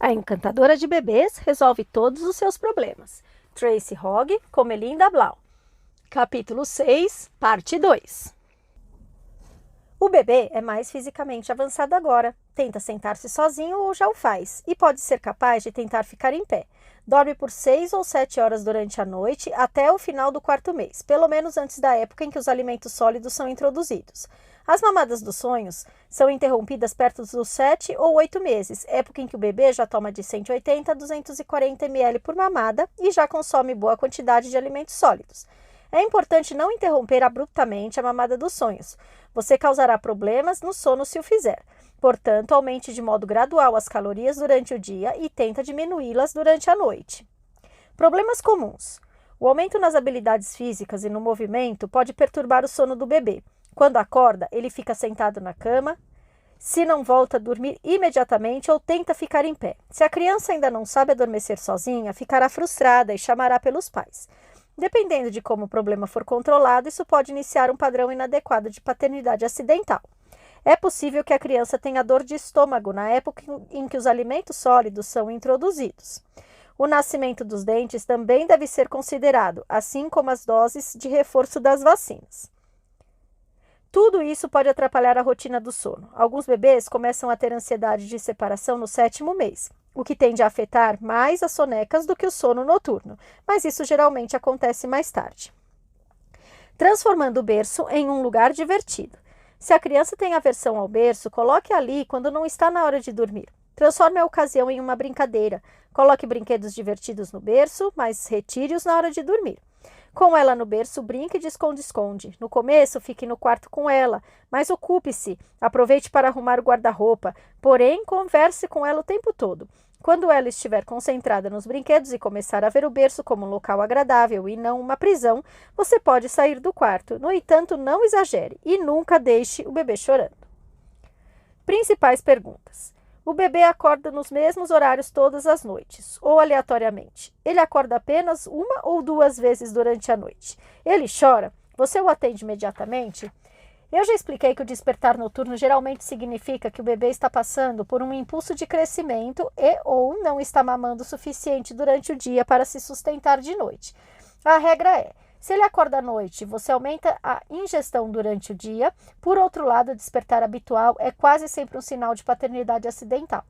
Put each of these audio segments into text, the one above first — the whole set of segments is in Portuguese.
A encantadora de bebês resolve todos os seus problemas. Tracy Hogg com Melinda Blau. Capítulo 6, parte 2. O bebê é mais fisicamente avançado agora. Tenta sentar-se sozinho ou já o faz, e pode ser capaz de tentar ficar em pé. Dorme por 6 ou 7 horas durante a noite até o final do 4º mês, pelo menos antes da época em que os alimentos sólidos são introduzidos. As mamadas dos sonhos são interrompidas perto dos 7 ou 8 meses, época em que o bebê já toma de 180 a 240 ml por mamada e já consome boa quantidade de alimentos sólidos. É importante não interromper abruptamente a mamada dos sonhos. Você causará problemas no sono se o fizer. Portanto, aumente de modo gradual as calorias durante o dia e tenta diminuí-las durante a noite. Problemas comuns. O aumento nas habilidades físicas e no movimento pode perturbar o sono do bebê. Quando acorda, ele fica sentado na cama, se não volta a dormir imediatamente ou tenta ficar em pé. Se a criança ainda não sabe adormecer sozinha, ficará frustrada e chamará pelos pais. Dependendo de como o problema for controlado, isso pode iniciar um padrão inadequado de paternidade acidental. É possível que a criança tenha dor de estômago na época em que os alimentos sólidos são introduzidos. O nascimento dos dentes também deve ser considerado, assim como as doses de reforço das vacinas. Tudo isso pode atrapalhar a rotina do sono. Alguns bebês começam a ter ansiedade de separação no 7º mês, o que tende a afetar mais as sonecas do que o sono noturno, mas isso geralmente acontece mais tarde. Transformando o berço em um lugar divertido. Se a criança tem aversão ao berço, coloque ali quando não está na hora de dormir. Transforme a ocasião em uma brincadeira. Coloque brinquedos divertidos no berço, mas retire-os na hora de dormir. Com ela no berço, brinque de esconde-esconde. No começo, fique no quarto com ela, mas ocupe-se. Aproveite para arrumar o guarda-roupa, porém, converse com ela o tempo todo. Quando ela estiver concentrada nos brinquedos e começar a ver o berço como um local agradável e não uma prisão, você pode sair do quarto. No entanto, não exagere e nunca deixe o bebê chorando. Principais perguntas. O bebê acorda nos mesmos horários todas as noites, ou aleatoriamente. Ele acorda apenas 1 ou 2 vezes durante a noite. Ele chora? Você o atende imediatamente? Eu já expliquei que o despertar noturno geralmente significa que o bebê está passando por um impulso de crescimento e ou não está mamando o suficiente durante o dia para se sustentar de noite. A regra é: se ele acorda à noite, você aumenta a ingestão durante o dia. Por outro lado, o despertar habitual é quase sempre um sinal de paternidade acidental.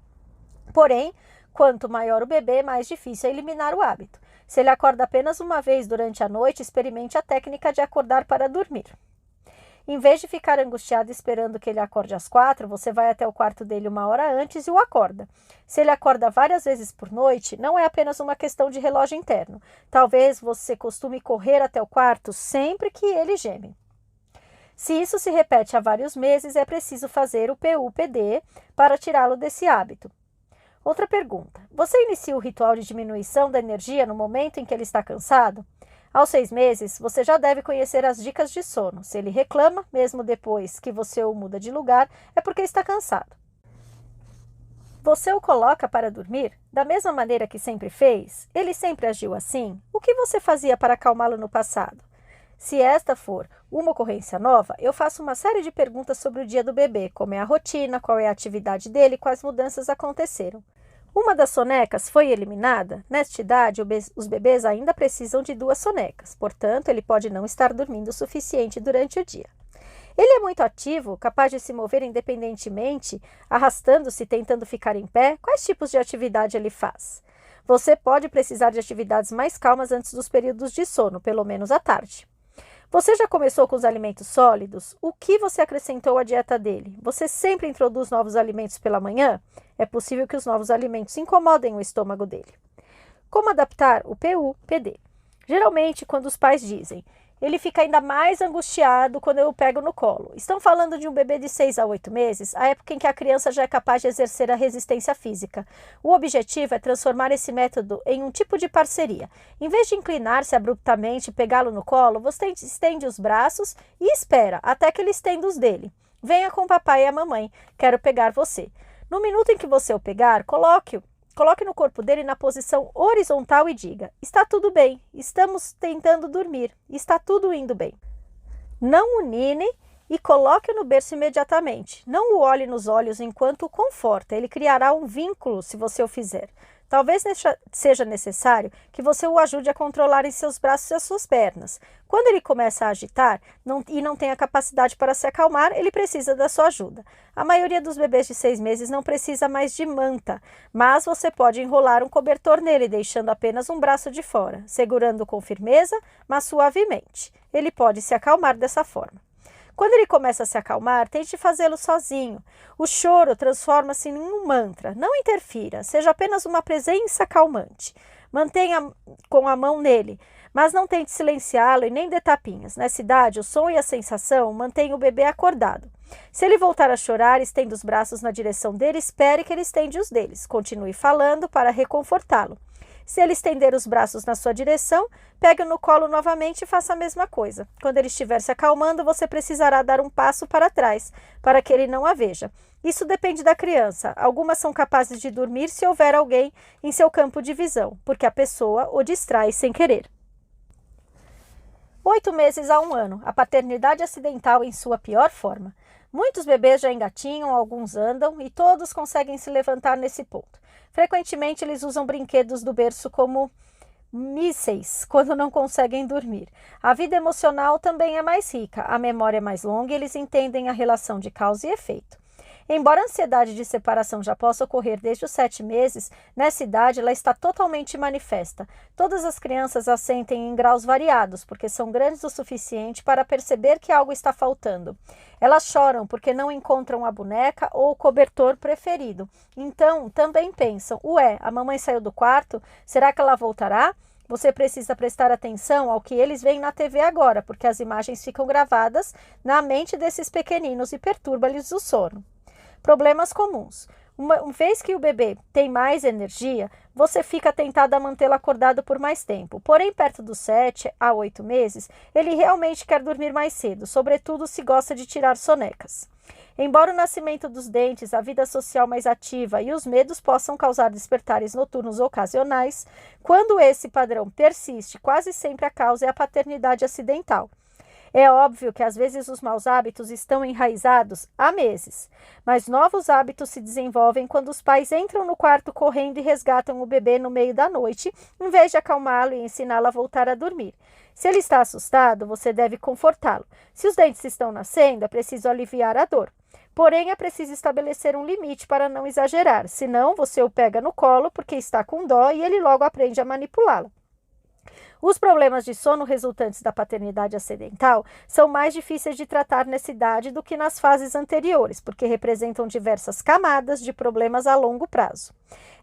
Porém, quanto maior o bebê, mais difícil é eliminar o hábito. Se ele acorda apenas uma vez durante a noite, experimente a técnica de acordar para dormir. Em vez de ficar angustiado esperando que ele acorde às 4, você vai até o quarto dele 1 hora antes e o acorda. Se ele acorda várias vezes por noite, não é apenas uma questão de relógio interno. Talvez você costume correr até o quarto sempre que ele geme. Se isso se repete há vários meses, é preciso fazer o PU-PD para tirá-lo desse hábito. Outra pergunta. Você inicia o ritual de diminuição da energia no momento em que ele está cansado? Aos 6 meses, você já deve conhecer as dicas de sono. Se ele reclama, mesmo depois que você o muda de lugar, é porque está cansado. Você o coloca para dormir? Da mesma maneira que sempre fez? Ele sempre agiu assim? O que você fazia para acalmá-lo no passado? Se esta for uma ocorrência nova, eu faço uma série de perguntas sobre o dia do bebê, como é a rotina, qual é a atividade dele e quais mudanças aconteceram. Uma das sonecas foi eliminada? Nesta idade, os bebês ainda precisam de 2 sonecas, portanto, ele pode não estar dormindo o suficiente durante o dia. Ele é muito ativo, capaz de se mover independentemente, arrastando-se, tentando ficar em pé. Quais tipos de atividade ele faz? Você pode precisar de atividades mais calmas antes dos períodos de sono, pelo menos à tarde. Você já começou com os alimentos sólidos? O que você acrescentou à dieta dele? Você sempre introduz novos alimentos pela manhã? É possível que os novos alimentos incomodem o estômago dele. Como adaptar o PU-PD? Geralmente, quando os pais dizem: ele fica ainda mais angustiado quando eu o pego no colo. Estão falando de um bebê de 6 a 8 meses, a época em que a criança já é capaz de exercer a resistência física. O objetivo é transformar esse método em um tipo de parceria. Em vez de inclinar-se abruptamente e pegá-lo no colo, você estende os braços e espera até que ele estenda os dele. Venha com o papai e a mamãe, quero pegar você. No minuto em que você o pegar, coloque no corpo dele na posição horizontal e diga: está tudo bem, estamos tentando dormir, está tudo indo bem. Não o nine e coloque-o no berço imediatamente. Não o olhe nos olhos enquanto o conforta, ele criará um vínculo se você o fizer. Talvez seja necessário que você o ajude a controlar em seus braços e as suas pernas. Quando ele começa a agitar e não tem a capacidade para se acalmar, ele precisa da sua ajuda. A maioria dos bebês de 6 meses não precisa mais de manta, mas você pode enrolar um cobertor nele, deixando apenas um braço de fora, segurando com firmeza, mas suavemente. Ele pode se acalmar dessa forma. Quando ele começa a se acalmar, tente fazê-lo sozinho. O choro transforma-se em um mantra. Não interfira, seja apenas uma presença calmante. Mantenha com a mão nele, mas não tente silenciá-lo e nem dê tapinhas. Nessa idade, o som e a sensação mantêm o bebê acordado. Se ele voltar a chorar, estenda os braços na direção dele, espere que ele estende os deles. Continue falando para reconfortá-lo. Se ele estender os braços na sua direção, pegue-o no colo novamente e faça a mesma coisa. Quando ele estiver se acalmando, você precisará dar um passo para trás, para que ele não a veja. Isso depende da criança. Algumas são capazes de dormir se houver alguém em seu campo de visão, porque a pessoa o distrai sem querer. 8 meses a 1 ano, a paternidade acidental em sua pior forma. Muitos bebês já engatinham, alguns andam e todos conseguem se levantar nesse ponto. Frequentemente, eles usam brinquedos do berço como mísseis quando não conseguem dormir. A vida emocional também é mais rica, a memória é mais longa e eles entendem a relação de causa e efeito. Embora a ansiedade de separação já possa ocorrer desde os 7 meses, nessa idade ela está totalmente manifesta. Todas as crianças a sentem em graus variados, porque são grandes o suficiente para perceber que algo está faltando. Elas choram porque não encontram a boneca ou o cobertor preferido. Então, também pensam, ué, a mamãe saiu do quarto? Será que ela voltará? Você precisa prestar atenção ao que eles veem na TV agora, porque as imagens ficam gravadas na mente desses pequeninos e perturba-lhes o sono. Problemas comuns. Uma vez que o bebê tem mais energia, você fica tentado a mantê-lo acordado por mais tempo. Porém, perto dos 7 a 8 meses, ele realmente quer dormir mais cedo, sobretudo se gosta de tirar sonecas. Embora o nascimento dos dentes, a vida social mais ativa e os medos possam causar despertares noturnos ocasionais, quando esse padrão persiste, quase sempre a causa é a paternidade acidental. É óbvio que às vezes os maus hábitos estão enraizados há meses, mas novos hábitos se desenvolvem quando os pais entram no quarto correndo e resgatam o bebê no meio da noite, em vez de acalmá-lo e ensiná-lo a voltar a dormir. Se ele está assustado, você deve confortá-lo. Se os dentes estão nascendo, é preciso aliviar a dor. Porém, é preciso estabelecer um limite para não exagerar, senão você o pega no colo porque está com dó e ele logo aprende a manipulá-lo. Os problemas de sono resultantes da paternidade acidental são mais difíceis de tratar nessa idade do que nas fases anteriores, porque representam diversas camadas de problemas a longo prazo.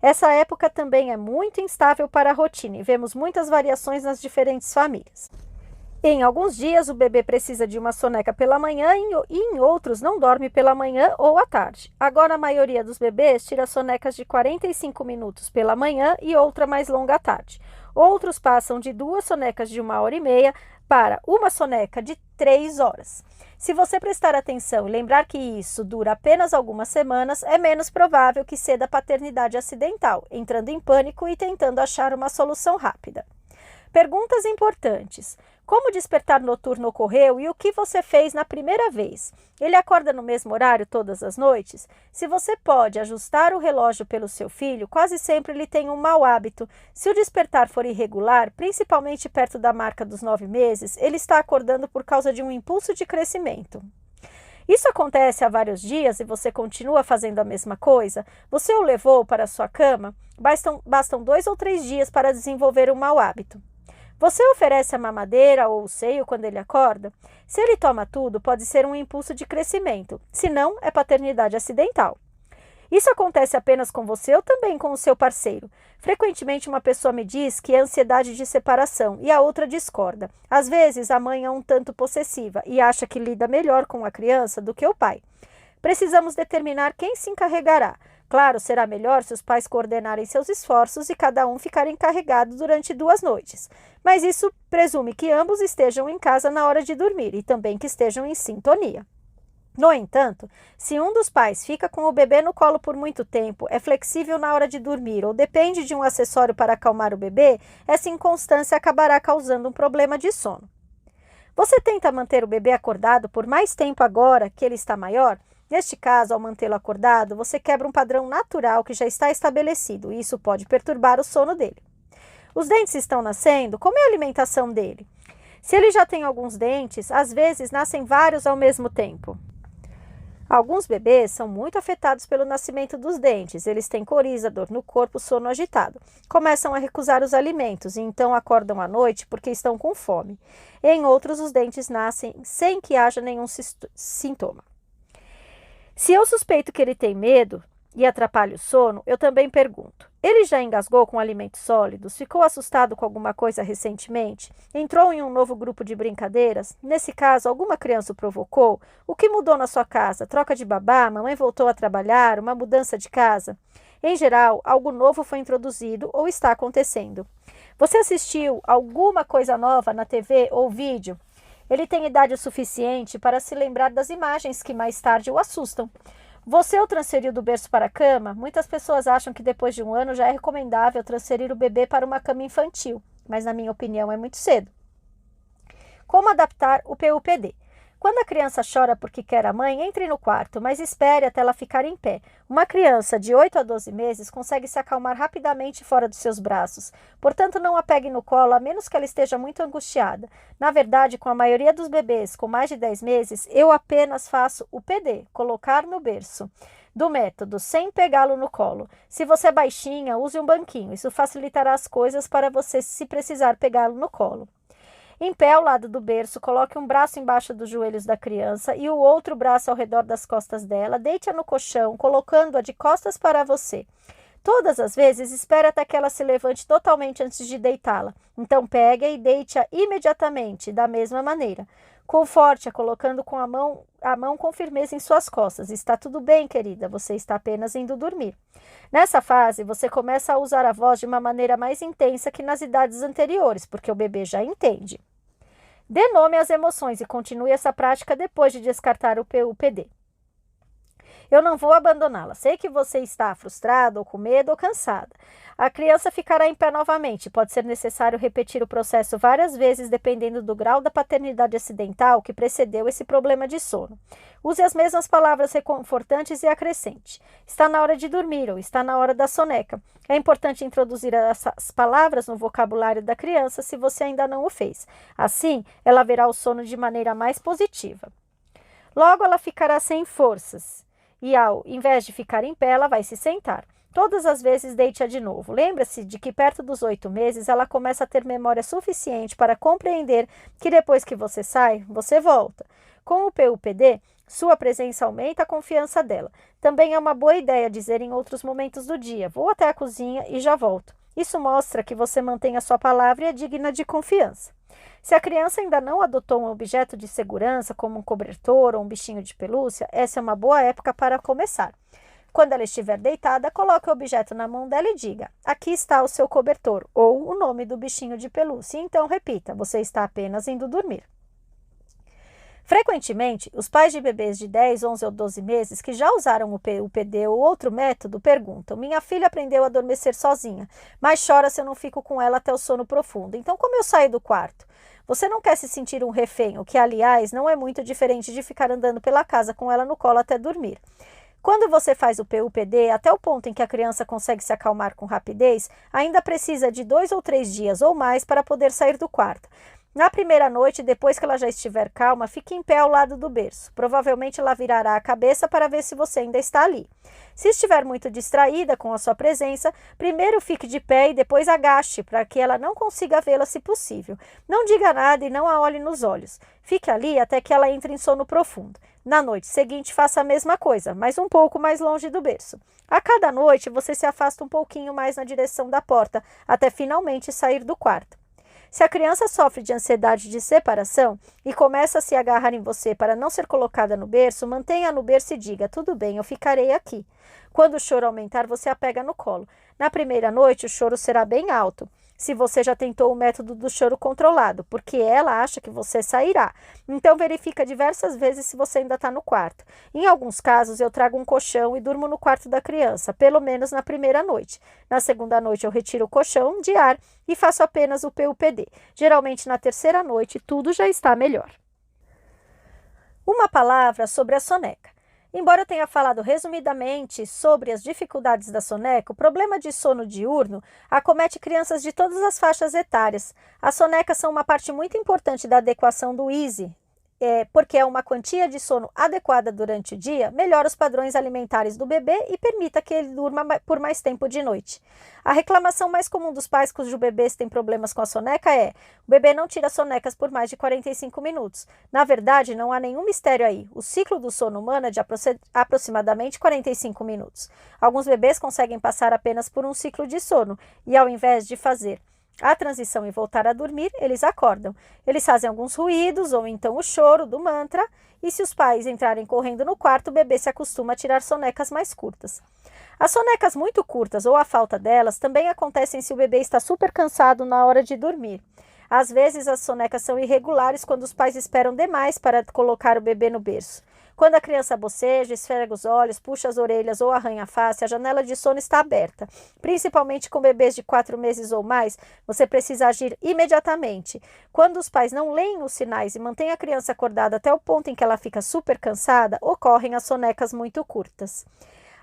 Essa época também é muito instável para a rotina e vemos muitas variações nas diferentes famílias. Em alguns dias, o bebê precisa de uma soneca pela manhã e em outros não dorme pela manhã ou à tarde. Agora, a maioria dos bebês tira sonecas de 45 minutos pela manhã e outra mais longa à tarde. Outros passam de 2 sonecas de 1h30 para uma soneca de 3 horas. Se você prestar atenção e lembrar que isso dura apenas algumas semanas, é menos provável que ceda a paternidade acidental, entrando em pânico e tentando achar uma solução rápida. Perguntas importantes. Como o despertar noturno ocorreu e o que você fez na primeira vez? Ele acorda no mesmo horário todas as noites? Se você pode ajustar o relógio pelo seu filho, quase sempre ele tem um mau hábito. Se o despertar for irregular, principalmente perto da marca dos 9 meses, ele está acordando por causa de um impulso de crescimento. Isso acontece há vários dias e você continua fazendo a mesma coisa? Você o levou para a sua cama? Bastam 2 ou 3 dias para desenvolver um mau hábito. Você oferece a mamadeira ou o seio quando ele acorda? Se ele toma tudo, pode ser um impulso de crescimento, se não, é paternidade acidental. Isso acontece apenas com você ou também com o seu parceiro? Frequentemente uma pessoa me diz que é ansiedade de separação e a outra discorda. Às vezes a mãe é um tanto possessiva e acha que lida melhor com a criança do que o pai. Precisamos determinar quem se encarregará. Claro, será melhor se os pais coordenarem seus esforços e cada um ficar encarregado durante 2 noites. Mas isso presume que ambos estejam em casa na hora de dormir e também que estejam em sintonia. No entanto, se um dos pais fica com o bebê no colo por muito tempo, é flexível na hora de dormir ou depende de um acessório para acalmar o bebê, essa inconstância acabará causando um problema de sono. Você tenta manter o bebê acordado por mais tempo agora que ele está maior? Neste caso, ao mantê-lo acordado, você quebra um padrão natural que já está estabelecido e isso pode perturbar o sono dele. Os dentes estão nascendo? Como é a alimentação dele? Se ele já tem alguns dentes, às vezes nascem vários ao mesmo tempo. Alguns bebês são muito afetados pelo nascimento dos dentes. Eles têm coriza, dor no corpo, sono agitado. Começam a recusar os alimentos e então acordam à noite porque estão com fome. Em outros, os dentes nascem sem que haja nenhum sintoma. Se eu suspeito que ele tem medo e atrapalha o sono, eu também pergunto: ele já engasgou com alimentos sólidos? Ficou assustado com alguma coisa recentemente? Entrou em um novo grupo de brincadeiras? Nesse caso, alguma criança o provocou? O que mudou na sua casa? Troca de babá? Mamãe voltou a trabalhar? Uma mudança de casa? Em geral, algo novo foi introduzido ou está acontecendo. Você assistiu alguma coisa nova na TV ou vídeo? Ele tem idade suficiente para se lembrar das imagens que mais tarde o assustam. Você o transferiu do berço para a cama? Muitas pessoas acham que depois de 1 ano já é recomendável transferir o bebê para uma cama infantil, mas na minha opinião é muito cedo. Como adaptar o PUPD? Quando a criança chora porque quer a mãe, entre no quarto, mas espere até ela ficar em pé. Uma criança de 8 a 12 meses consegue se acalmar rapidamente fora dos seus braços. Portanto, não a pegue no colo, a menos que ela esteja muito angustiada. Na verdade, com a maioria dos bebês com mais de 10 meses, eu apenas faço o PD, colocar no berço. Do método, sem pegá-lo no colo. Se você é baixinha, use um banquinho. Isso facilitará as coisas para você se precisar pegá-lo no colo. Em pé ao lado do berço, coloque um braço embaixo dos joelhos da criança e o outro braço ao redor das costas dela. Deite-a no colchão, colocando-a de costas para você. Todas as vezes, espere até que ela se levante totalmente antes de deitá-la. Então, pegue-a e deite-a imediatamente, da mesma maneira. Conforte-a, colocando com a mão com firmeza em suas costas. Está tudo bem, querida, você está apenas indo dormir. Nessa fase, você começa a usar a voz de uma maneira mais intensa que nas idades anteriores, porque o bebê já entende. Dê nome às emoções e continue essa prática depois de descartar o PUPD. Eu não vou abandoná-la. Sei que você está frustrado, ou com medo, ou cansada. A criança ficará em pé novamente. Pode ser necessário repetir o processo várias vezes, dependendo do grau da paternidade acidental que precedeu esse problema de sono. Use as mesmas palavras reconfortantes e acrescente: está na hora de dormir ou está na hora da soneca. É importante introduzir essas palavras no vocabulário da criança se você ainda não o fez. Assim, ela verá o sono de maneira mais positiva. Logo, ela ficará sem forças. E ao invés de ficar em pé, ela vai se sentar. Todas as vezes deite-a de novo. Lembre-se de que perto dos 8 meses ela começa a ter memória suficiente para compreender que depois que você sai, você volta. Com o PUPD, sua presença aumenta a confiança dela. Também é uma boa ideia dizer em outros momentos do dia: vou até a cozinha e já volto. Isso mostra que você mantém a sua palavra e é digna de confiança. Se a criança ainda não adotou um objeto de segurança, como um cobertor ou um bichinho de pelúcia, essa é uma boa época para começar. Quando ela estiver deitada, coloque o objeto na mão dela e diga: aqui está o seu cobertor, ou o nome do bichinho de pelúcia. E então repita: você está apenas indo dormir. Frequentemente, os pais de bebês de 10, 11 ou 12 meses que já usaram o PUPD ou outro método perguntam: minha filha aprendeu a adormecer sozinha, mas chora se eu não fico com ela até o sono profundo. Então, como eu saio do quarto? Você não quer se sentir um refém, o que, aliás, não é muito diferente de ficar andando pela casa com ela no colo até dormir. Quando você faz o PUPD, até o ponto em que a criança consegue se acalmar com rapidez, ainda precisa de 2 ou 3 dias ou mais para poder sair do quarto. Na primeira noite, depois que ela já estiver calma, fique em pé ao lado do berço. Provavelmente ela virará a cabeça para ver se você ainda está ali. Se estiver muito distraída com a sua presença, primeiro fique de pé e depois agache para que ela não consiga vê-la se possível. Não diga nada e não a olhe nos olhos. Fique ali até que ela entre em sono profundo. Na noite seguinte, faça a mesma coisa, mas um pouco mais longe do berço. A cada noite, você se afasta um pouquinho mais na direção da porta, até finalmente sair do quarto. Se a criança sofre de ansiedade de separação e começa a se agarrar em você para não ser colocada no berço, mantenha-a no berço e diga: tudo bem, eu ficarei aqui. Quando o choro aumentar, você a pega no colo. Na primeira noite, o choro será bem alto. se você já tentou o método do choro controlado, porque ela acha que você sairá. Então, verifica diversas vezes se você ainda está no quarto. Em alguns casos, eu trago um colchão e durmo no quarto da criança, pelo menos na primeira noite. Na segunda noite, eu retiro o colchão de ar e faço apenas o PUPD. Geralmente, na terceira noite, tudo já está melhor. Uma palavra sobre a soneca. Embora eu tenha falado resumidamente sobre as dificuldades da soneca, o problema de sono diurno acomete crianças de todas as faixas etárias. As sonecas são uma parte muito importante da adequação do EASY, porque é uma quantia de sono adequada durante o dia, melhora os padrões alimentares do bebê e permita que ele durma por mais tempo de noite. A reclamação mais comum dos pais cujos bebês têm problemas com a soneca é: o bebê não tira sonecas por mais de 45 minutos. Na verdade, não há nenhum mistério aí. O ciclo do sono humano é de aproximadamente 45 minutos. Alguns bebês conseguem passar apenas por um ciclo de sono e, ao invés de fazer a transição e voltar a dormir, eles acordam. Eles fazem alguns ruídos ou então o choro do mantra, e se os pais entrarem correndo no quarto, o bebê se acostuma a tirar sonecas mais curtas. As sonecas muito curtas ou a falta delas também acontecem se o bebê está super cansado na hora de dormir. Às vezes as sonecas são irregulares quando os pais esperam demais para colocar o bebê no berço. Quando a criança boceja, esfrega os olhos, puxa as orelhas ou arranha a face, a janela de sono está aberta. Principalmente com bebês de 4 meses ou mais, você precisa agir imediatamente. Quando os pais não leem os sinais e mantêm a criança acordada até o ponto em que ela fica super cansada, ocorrem as sonecas muito curtas.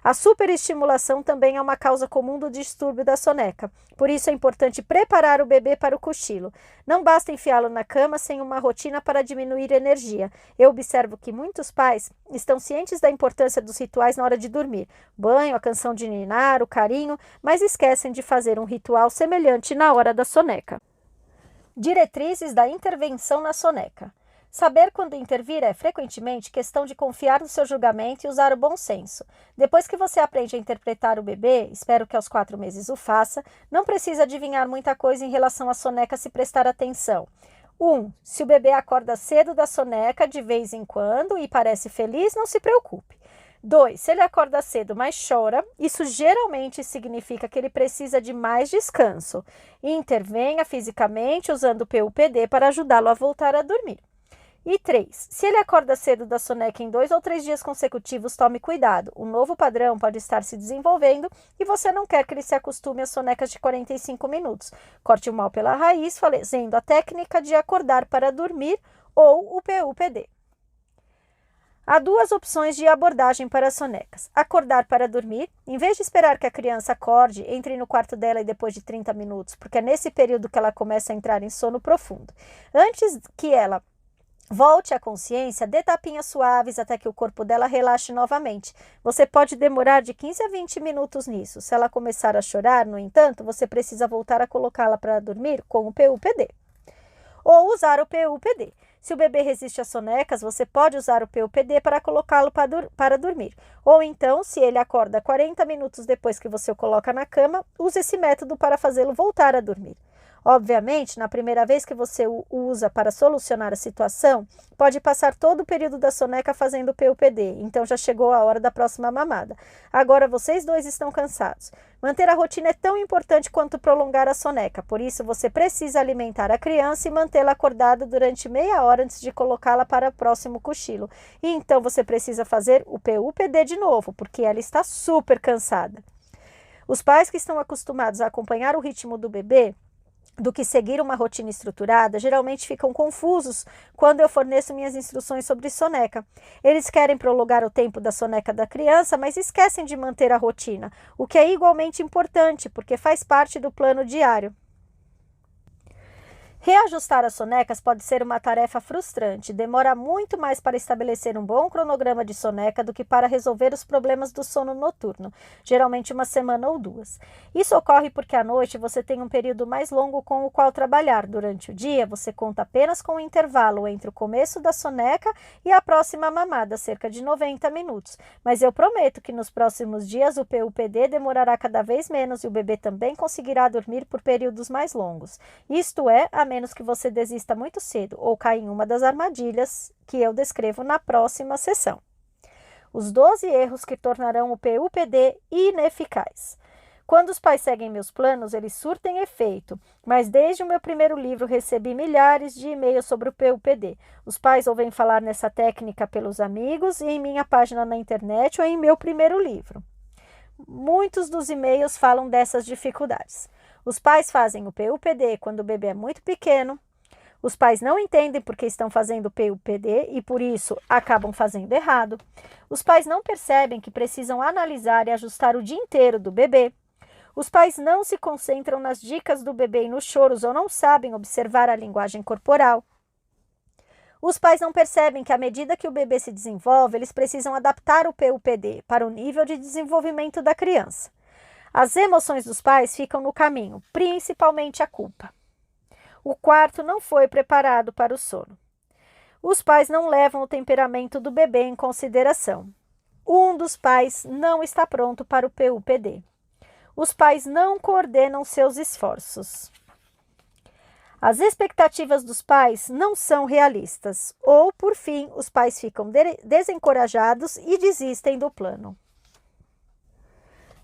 A superestimulação também é uma causa comum do distúrbio da soneca. Por isso é importante preparar o bebê para o cochilo. Não basta enfiá-lo na cama sem uma rotina para diminuir energia. Eu observo que muitos pais estão cientes da importância dos rituais na hora de dormir. Banho, a canção de ninar, o carinho, mas esquecem de fazer um ritual semelhante na hora da soneca. Diretrizes da intervenção na soneca. Saber quando intervir é, frequentemente, questão de confiar no seu julgamento e usar o bom senso. Depois que você aprende a interpretar o bebê, espero que aos 4 meses o faça, não precisa adivinhar muita coisa em relação à soneca se prestar atenção. 1. Se o bebê acorda cedo da soneca de vez em quando e parece feliz, não se preocupe. 2. Se ele acorda cedo, mas chora, isso geralmente significa que ele precisa de mais descanso. Intervenha fisicamente usando o PUPD para ajudá-lo a voltar a dormir. E 3. Se ele acorda cedo da soneca em 2 ou 3 dias consecutivos, tome cuidado. Um novo padrão pode estar se desenvolvendo e você não quer que ele se acostume às sonecas de 45 minutos. Corte o mal pela raiz, fazendo a técnica de acordar para dormir ou o PUPD. Há 2 opções de abordagem para as sonecas. Acordar para dormir. Em vez de esperar que a criança acorde, entre no quarto dela e depois de 30 minutos, porque é nesse período que ela começa a entrar em sono profundo. Antes que ela volte à consciência, dê tapinhas suaves até que o corpo dela relaxe novamente. Você pode demorar de 15 a 20 minutos nisso. Se ela começar a chorar, no entanto, você precisa voltar a colocá-la para dormir com o PUPD. Ou usar o PUPD. Se o bebê resiste às sonecas, você pode usar o PUPD para colocá-lo para dormir. Ou então, se ele acorda 40 minutos depois que você o coloca na cama, use esse método para fazê-lo voltar a dormir. Obviamente, na primeira vez que você o usa para solucionar a situação, pode passar todo o período da soneca fazendo o PUPD, então já chegou a hora da próxima mamada. Agora vocês dois estão cansados. Manter a rotina é tão importante quanto prolongar a soneca, por isso você precisa alimentar a criança e mantê-la acordada durante meia hora antes de colocá-la para o próximo cochilo. E então você precisa fazer o PUPD de novo, porque ela está super cansada. Os pais que estão acostumados a acompanhar o ritmo do bebê, do que seguir uma rotina estruturada, geralmente ficam confusos quando eu forneço minhas instruções sobre soneca. Eles querem prolongar o tempo da soneca da criança, mas esquecem de manter a rotina, o que é igualmente importante, porque faz parte do plano diário. Reajustar as sonecas pode ser uma tarefa frustrante. Demora muito mais para estabelecer um bom cronograma de soneca do que para resolver os problemas do sono noturno, geralmente 1 semana ou 2. Isso ocorre porque à noite você tem um período mais longo com o qual trabalhar. Durante o dia, você conta apenas com o intervalo entre o começo da soneca e a próxima mamada, cerca de 90 minutos. Mas eu prometo que nos próximos dias o PUPD demorará cada vez menos e o bebê também conseguirá dormir por períodos mais longos. Isto é, a menos que você desista muito cedo ou caia em uma das armadilhas que eu descrevo na próxima sessão. Os 12 erros que tornarão o PUPD ineficaz. Quando os pais seguem meus planos, eles surtem efeito, mas desde o meu primeiro livro recebi milhares de e-mails sobre o PUPD. Os pais ouvem falar nessa técnica pelos amigos e em minha página na internet ou em meu primeiro livro. Muitos dos e-mails falam dessas dificuldades. Os pais fazem o PUPD quando o bebê é muito pequeno. Os pais não entendem porque estão fazendo PUPD e, por isso, acabam fazendo errado. Os pais não percebem que precisam analisar e ajustar o dia inteiro do bebê. Os pais não se concentram nas dicas do bebê e nos choros ou não sabem observar a linguagem corporal. Os pais não percebem que, à medida que o bebê se desenvolve, eles precisam adaptar o PUPD para o nível de desenvolvimento da criança. As emoções dos pais ficam no caminho, principalmente a culpa. O quarto não foi preparado para o sono. Os pais não levam o temperamento do bebê em consideração. Um dos pais não está pronto para o PUPD. Os pais não coordenam seus esforços. As expectativas dos pais não são realistas. Ou, por fim, os pais ficam desencorajados e desistem do plano.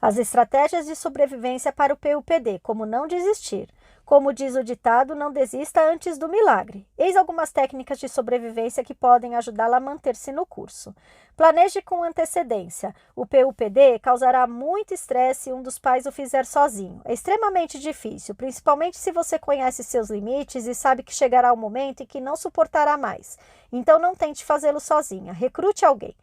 As estratégias de sobrevivência para o PUPD, como não desistir. Como diz o ditado, não desista antes do milagre. Eis algumas técnicas de sobrevivência que podem ajudá-la a manter-se no curso. Planeje com antecedência. O PUPD causará muito estresse se um dos pais o fizer sozinho. É extremamente difícil, principalmente se você conhece seus limites e sabe que chegará o momento em que não suportará mais. Então não tente fazê-lo sozinha. Recrute alguém.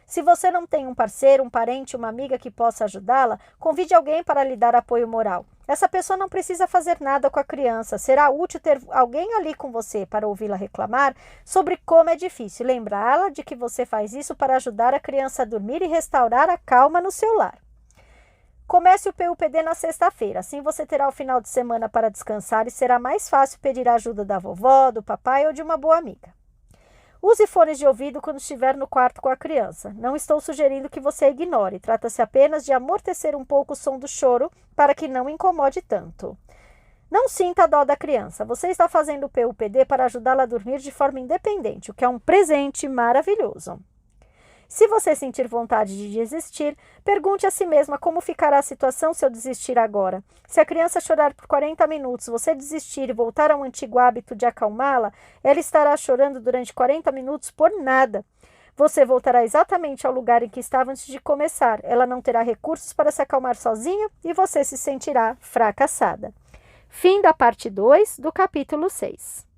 Se você não tem um parceiro, um parente, uma amiga que possa ajudá-la, convide alguém para lhe dar apoio moral. Essa pessoa não precisa fazer nada com a criança. Será útil ter alguém ali com você para ouvi-la reclamar sobre como é difícil. Lembrá-la de que você faz isso para ajudar a criança a dormir e restaurar a calma no seu lar. Comece o PUPD na sexta-feira. Assim você terá o final de semana para descansar e será mais fácil pedir a ajuda da vovó, do papai ou de uma boa amiga. Use fones de ouvido quando estiver no quarto com a criança. Não estou sugerindo que você ignore. Trata-se apenas de amortecer um pouco o som do choro para que não incomode tanto. Não sinta a dó da criança. Você está fazendo o PUPD para ajudá-la a dormir de forma independente, o que é um presente maravilhoso. Se você sentir vontade de desistir, pergunte a si mesma como ficará a situação se eu desistir agora. Se a criança chorar por 40 minutos, você desistir e voltar ao antigo hábito de acalmá-la, ela estará chorando durante 40 minutos por nada. Você voltará exatamente ao lugar em que estava antes de começar. Ela não terá recursos para se acalmar sozinha e você se sentirá fracassada. Fim da parte 2 do capítulo 6.